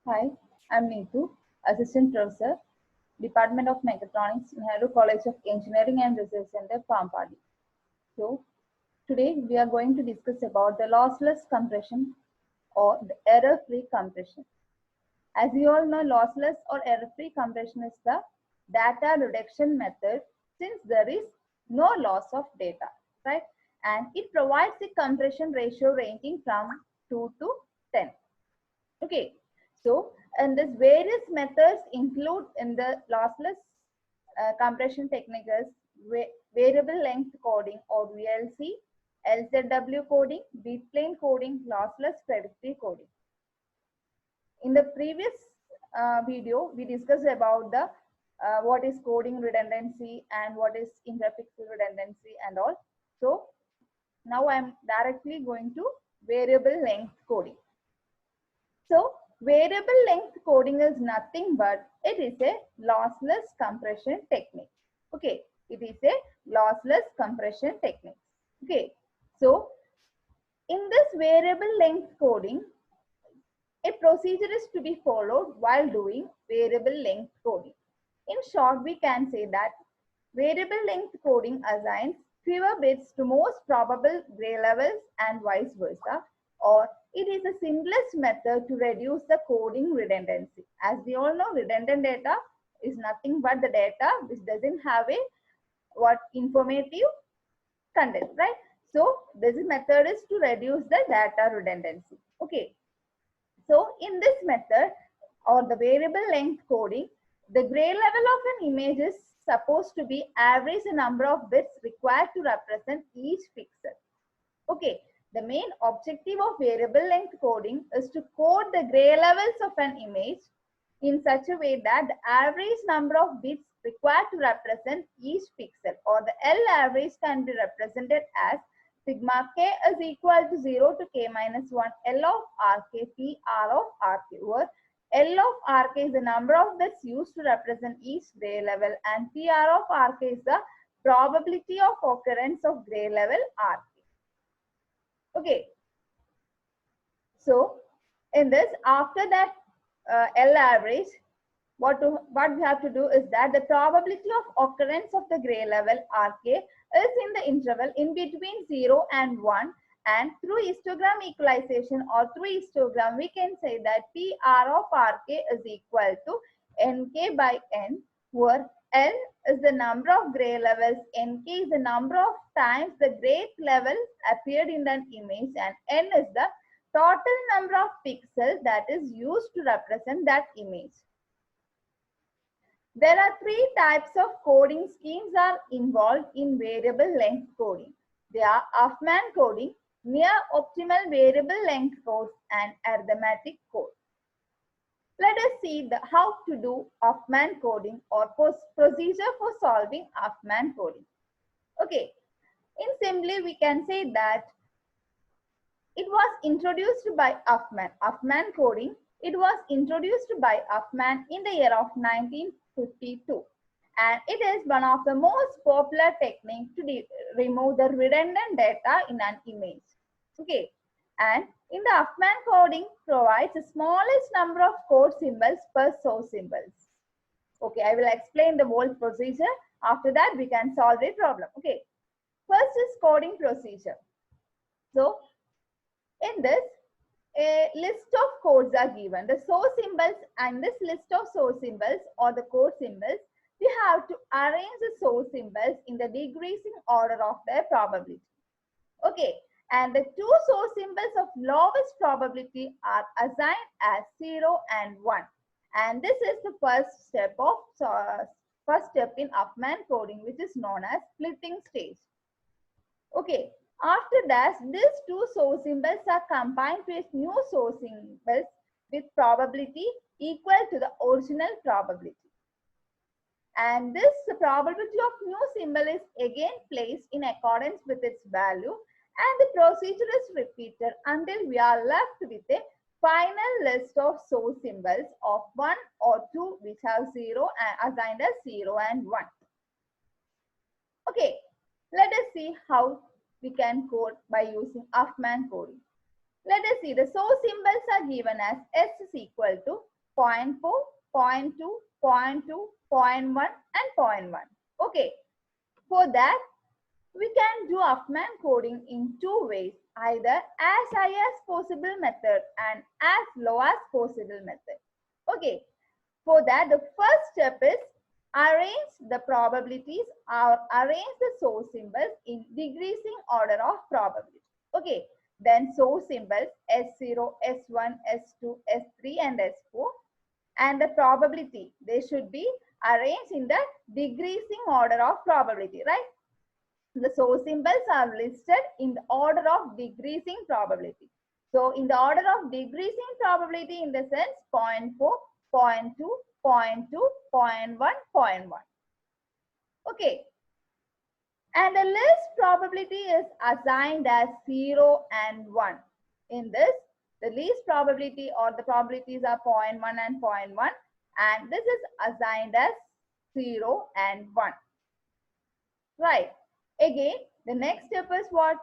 Hi, I'm Neethu, Assistant Professor, Department of Mechatronics, Nehru College of Engineering and Research Center, Pampadi. So, today we are going to discuss about the lossless compression or the error-free compression. As you all know, lossless or error-free compression is the data reduction method since there is no loss of data, right? And it provides a compression ratio ranging from 2 to 10. Okay, so and this various methods include in the lossless compression technique is variable length coding or VLC, LZW coding, B-plane coding, lossless predictive coding. In the previous video, we discussed about the what is coding redundancy and what is interpixel redundancy and all. So now I am directly going to variable length coding. So variable length coding is nothing but it is a lossless compression technique. Okay, it is a lossless compression technique. Okay, so in this variable length coding, a procedure is to be followed while doing variable length coding. In short, we can say that variable length coding assigns fewer bits to most probable gray levels and vice versa, or it is the simplest method to reduce the coding redundancy. As we all know, redundant data is nothing but the data which doesn't have a informative content, right? So this method is to reduce the data redundancy. Okay. So in this method or the variable length coding, the gray level of an image is supposed to be average the number of bits required to represent each pixel. Okay, the main objective of variable length coding is to code the gray levels of an image in such a way that the average number of bits required to represent each pixel or the L average can be represented as sigma k is equal to 0 to k minus 1 L of Rk P R of Rk, where L of Rk is the number of bits used to represent each gray level and PR of Rk is the probability of occurrence of gray level Rk. Okay. So in this, after that L average, what we have to do is that the probability of occurrence of the gray level Rk is in the interval in between 0 and 1, and through histogram equalization or through histogram we can say that PR of Rk is equal to Nk by N, where L is the number of gray levels, Nk is the number of times the gray level appeared in an image, and N is the total number of pixels that is used to represent that image. There are three types of coding schemes are involved in variable length coding. They are Huffman coding, near optimal variable length code, and arithmetic code. Let us see how to do Huffman coding or procedure for solving Huffman coding. Okay, in simply we can say that it was introduced by Huffman. Huffman coding, it was introduced by Huffman in the year of 1952. And it is one of the most popular techniques to remove the redundant data in an image. Okay. And in the Huffman coding provides the smallest number of code symbols per source symbols. Okay, I will explain the whole procedure. After that, we can solve the problem. Okay. First is coding procedure. So, in this, a list of codes are given. The source symbols and this list of source symbols or the code symbols, we have to arrange the source symbols in the decreasing order of their probability. Okay, and the two source symbols of lowest probability are assigned as 0 and 1. And this is the first step in Huffman coding, which is known as splitting stage. Okay. After that, these two source symbols are combined with new source symbols with probability equal to the original probability. And this probability of new symbol is again placed in accordance with its value, and the procedure is repeated until we are left with a final list of source symbols of 1 or 2 which have 0 and assigned as 0 and 1. Okay, let us see how we can code by using Huffman coding. Let us see, the source symbols are given as S is equal to 0.4, 0.2, 0.2, 0.1 and 0.1. Okay, for that we can do Huffman coding in two ways, either as high as possible method and as low as possible method. Okay, for that the first step is arrange the probabilities or arrange the source symbols in decreasing order of probability. Okay, then source symbols S0, S1, S2, S3 and S4, and the probability, they should be arranged in the decreasing order of probability, right? The source symbols are listed in the order of decreasing probability. So in the order of decreasing probability, in the sense 0.4, 0.2, 0.2, 0.1, 0.1. Okay. And the least probability is assigned as 0 and 1. In this, the least probability or the probabilities are 0.1 and 0.1, and this is assigned as 0 and 1. Right. Again, the next step is what?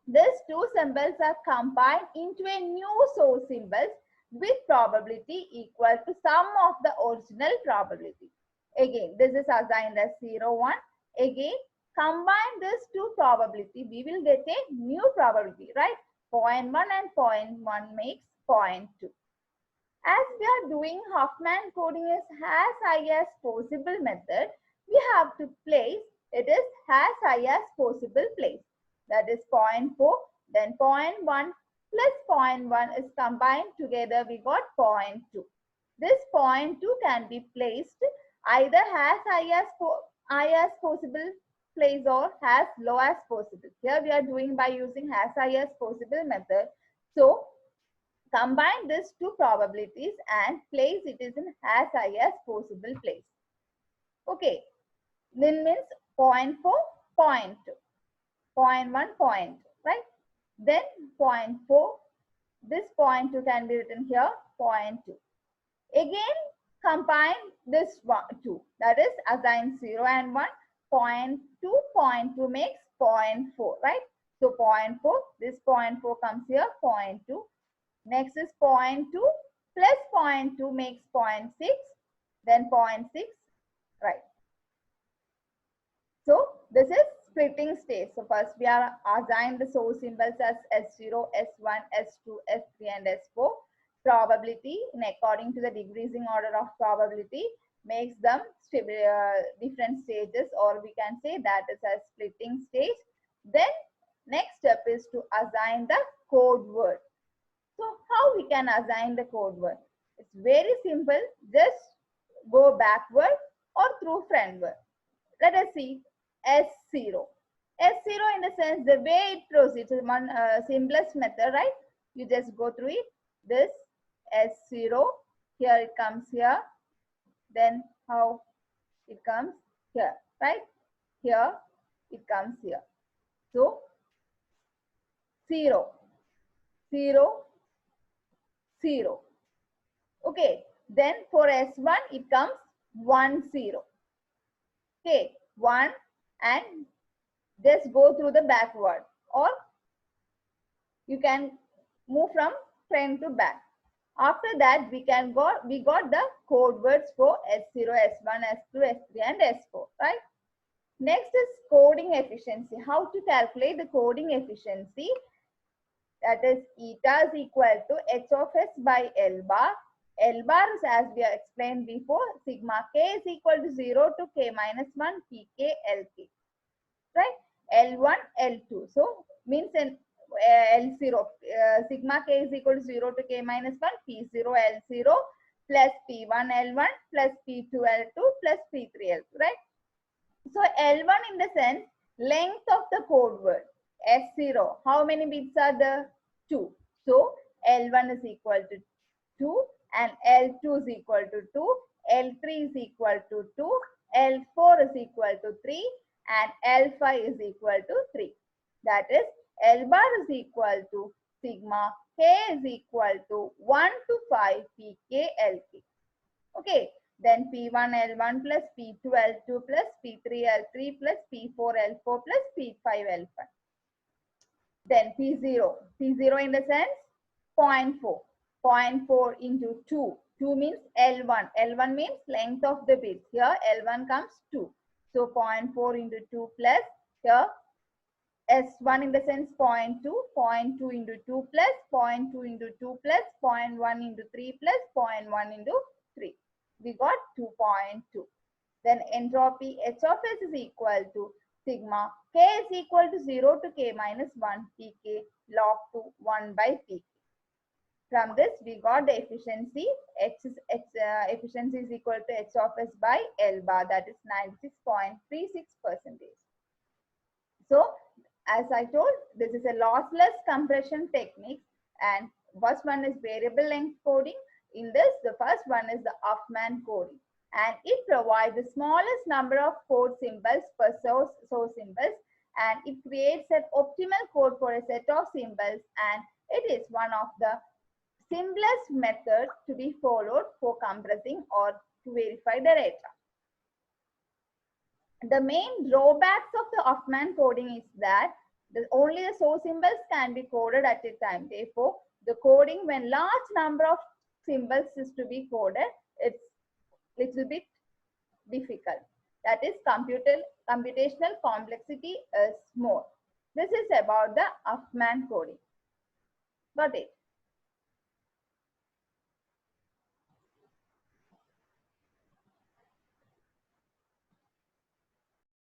These two symbols are combined into a new source symbols with probability equal to sum of the original probability. Again, this is assigned as 0, 1. Again, combine these two probability, we will get a new probability, right? 0.1 and 0.1 makes 0.2. As we are doing Huffman coding is as high as possible method, we have to place it is as high as possible place. That is 0.4, then 0.1 plus 0.1 is combined together, we got 0.2. This 0.2 can be placed either as high as possible place or as low as possible. Here we are doing by using as high as possible method. So combine these two probabilities and place it is in as high as possible place. Okay, then means 0.4, 0.2, 0.1, 0.2, right? Then 0.4, this 0.2 can be written here, 0.2. Again, combine this 2, that is assign 0 and 1, 0.2, 0.2 makes 0.4, right? So 0.4, this 0.4 comes here, 0.2. Next is 0.2 plus 0.2 makes 0.6, then 0.6, right? So this is splitting stage. So first we are assigned the source symbols as S0, S1, S2, S3 and S4. Probability in according to the decreasing order of probability makes them different stages, or we can say that is a splitting stage. Then next step is to assign the code word. So how we can assign the code word? It's very simple. Just go backward or through frontward. Let us see S0. S0 in the sense the way it proceeds is one simplest method, right? You just go through it. This S0, here it comes here. Then how it comes here, right? Here it comes here. So 0, 0, 0. Okay, then for S1 it comes 1, 0. Okay, 1 and just go through the backward, or you can move from front to back. After that we got the code words for S0, S1, S2, S3 and S4, right? Next is coding efficiency. How to calculate the coding efficiency? That is eta is equal to h of s by L bar. L bar is, as we have explained before, sigma k is equal to 0 to k minus 1 pk lk, right? L1, L2. So means in L0, sigma k is equal to 0 to k minus 1 P0 L0 plus P1 L1 plus P2 L2 plus P3 L2, right? So L1 in the sense length of the code word. S0, how many bits are there? 2. So L1 is equal to 2 and L2 is equal to 2, L3 is equal to 2, L4 is equal to 3 and L5 is equal to 3. That is L bar is equal to sigma k is equal to 1 to 5 pk lk. Okay, then P1 L1 plus P2 L2 plus P3 L3 plus P4 L4 plus P5 L5. Then P0 in the sense 0.4. 0.4 into 2 2 means L1. L1 means length of the bit. Here L1 comes 2. So 0.4 into 2 plus here S1 in the sense 0.2, 0.2 into 2 plus 0.2 into 2 plus 0.1 into 3 plus 0.1 into 3. We got 2.2. Then entropy H of S is equal to sigma K is equal to 0 to K minus 1 Pk log to 1 by Pk. From this, we got the efficiency. Efficiency is equal to H of S by L bar, that is 96.36%. So, as I told, this is a lossless compression technique, and first one is variable length coding. In this, the first one is the Huffman coding, and it provides the smallest number of code symbols per source symbols, and it creates an optimal code for a set of symbols, and it is one of the simplest method to be followed for compressing or to verify the data. The main drawbacks of the Huffman coding is that only the source symbols can be coded at a time. Therefore, the coding when large number of symbols is to be coded, it's little bit difficult. That is, computational complexity is more. This is about the Huffman coding. Got it?